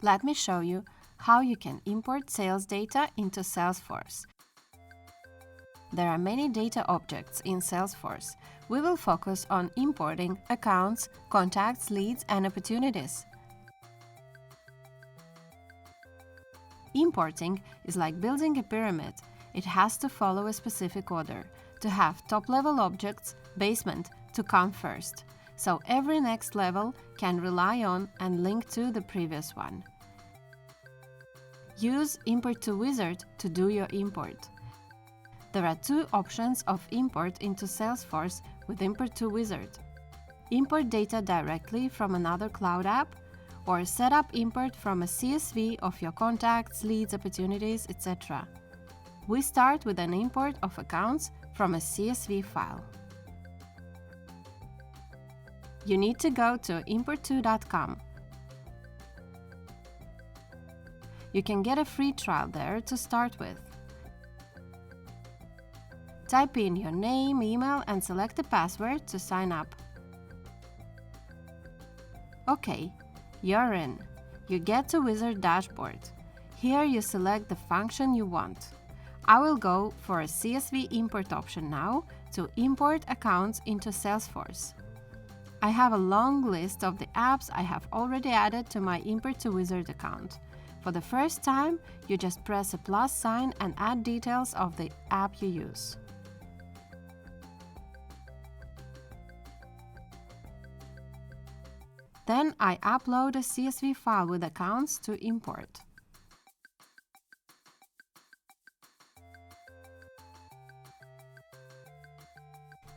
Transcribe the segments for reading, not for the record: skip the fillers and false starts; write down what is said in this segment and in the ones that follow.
Let me show you how you can import sales data into Salesforce. There are many data objects in Salesforce. We will focus on importing accounts, contacts, leads, and opportunities. Importing is like building a pyramid. It has to follow a specific order, to have top-level objects, basement, to come first. So every next level can rely on and link to the previous one. Use Import to Wizard to do your import. There are two options of import into Salesforce with Import to Wizard. Import data directly from another cloud app, or set up import from a CSV of your contacts, leads, opportunities, etc. We start with an import of accounts from a CSV file. You need to go to import2.com. You can get a free trial there to start with. Type in your name, email, and select a password to sign up. OK, you're in. You get to Wizard dashboard. Here you select the function you want. I will go for a CSV import option now to import accounts into Salesforce. I have a long list of the apps I have already added to my Import to Wizard account. For the first time, you just press a plus sign and add details of the app you use. Then I upload a CSV file with accounts to import.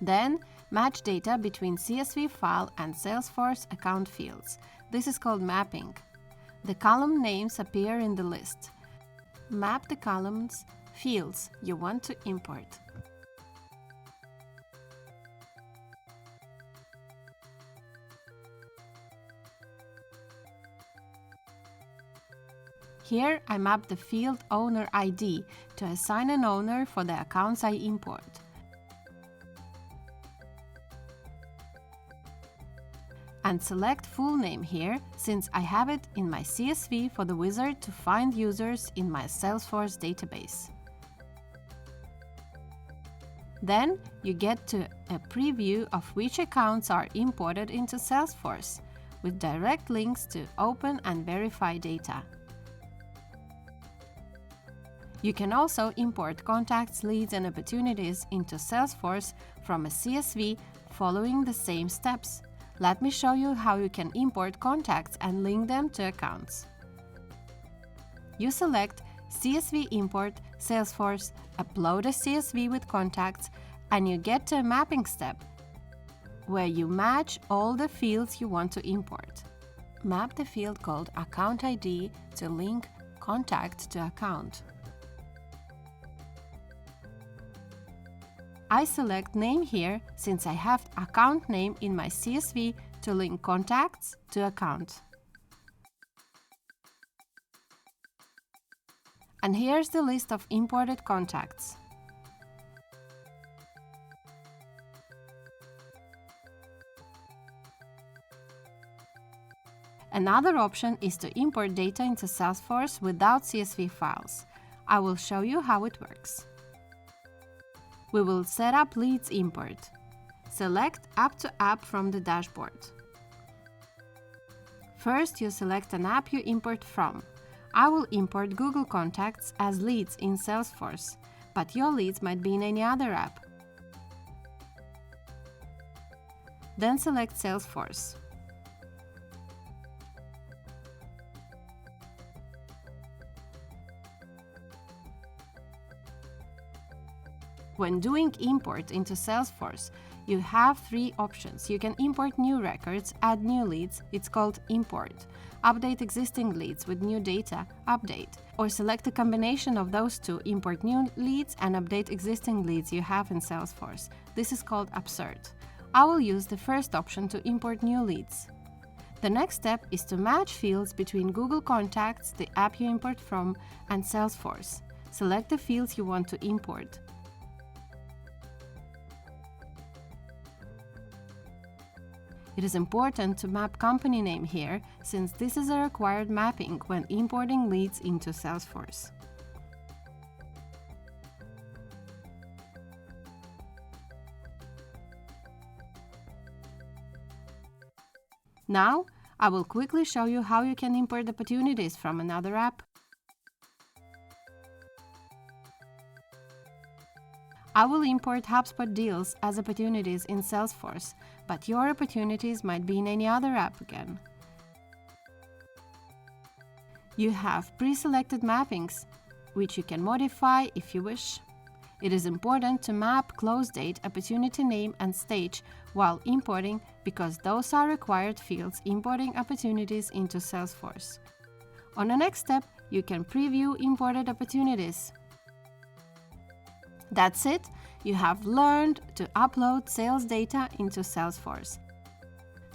Then, match data between CSV file and Salesforce account fields. This is called mapping. The column names appear in the list. Map the columns, fields you want to import. Here I map the field owner ID to assign an owner for the accounts I import. And select full name here, since I have it in my CSV for the wizard to find users in my Salesforce database. Then you get to a preview of which accounts are imported into Salesforce, with direct links to open and verify data. You can also import contacts, leads, and opportunities into Salesforce from a CSV following the same steps. Let me show you how you can import contacts and link them to accounts. You select CSV Import, Salesforce, upload a CSV with contacts, and you get to a mapping step, where you match all the fields you want to import. Map the field called Account ID to link contact to account. I select name here, since I have account name in my CSV to link contacts to account. And here's the list of imported contacts. Another option is to import data into Salesforce without CSV files. I will show you how it works. We will set up leads import. Select App to App from the dashboard. First, you select an app you import from. I will import Google Contacts as leads in Salesforce, but your leads might be in any other app. Then select Salesforce. When doing import into Salesforce, you have three options. You can import new records, add new leads, it's called import, update existing leads with new data, update, or select a combination of those two, import new leads and update existing leads you have in Salesforce. This is called upsert. I will use the first option to import new leads. The next step is to match fields between Google Contacts, the app you import from, and Salesforce. Select the fields you want to import. It is important to map company name here, since this is a required mapping when importing leads into Salesforce. Now, I will quickly show you how you can import opportunities from another app. I will import Hubspot deals as opportunities in Salesforce, but your opportunities might be in any other app again. You have pre-selected mappings, which you can modify if you wish. It is important to map close date, opportunity name, and stage while importing because those are required fields importing opportunities into Salesforce. On the next step, you can preview imported opportunities. That's it, you have learned to upload sales data into Salesforce.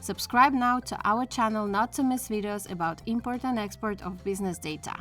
Subscribe now to our channel not to miss videos about import and export of business data.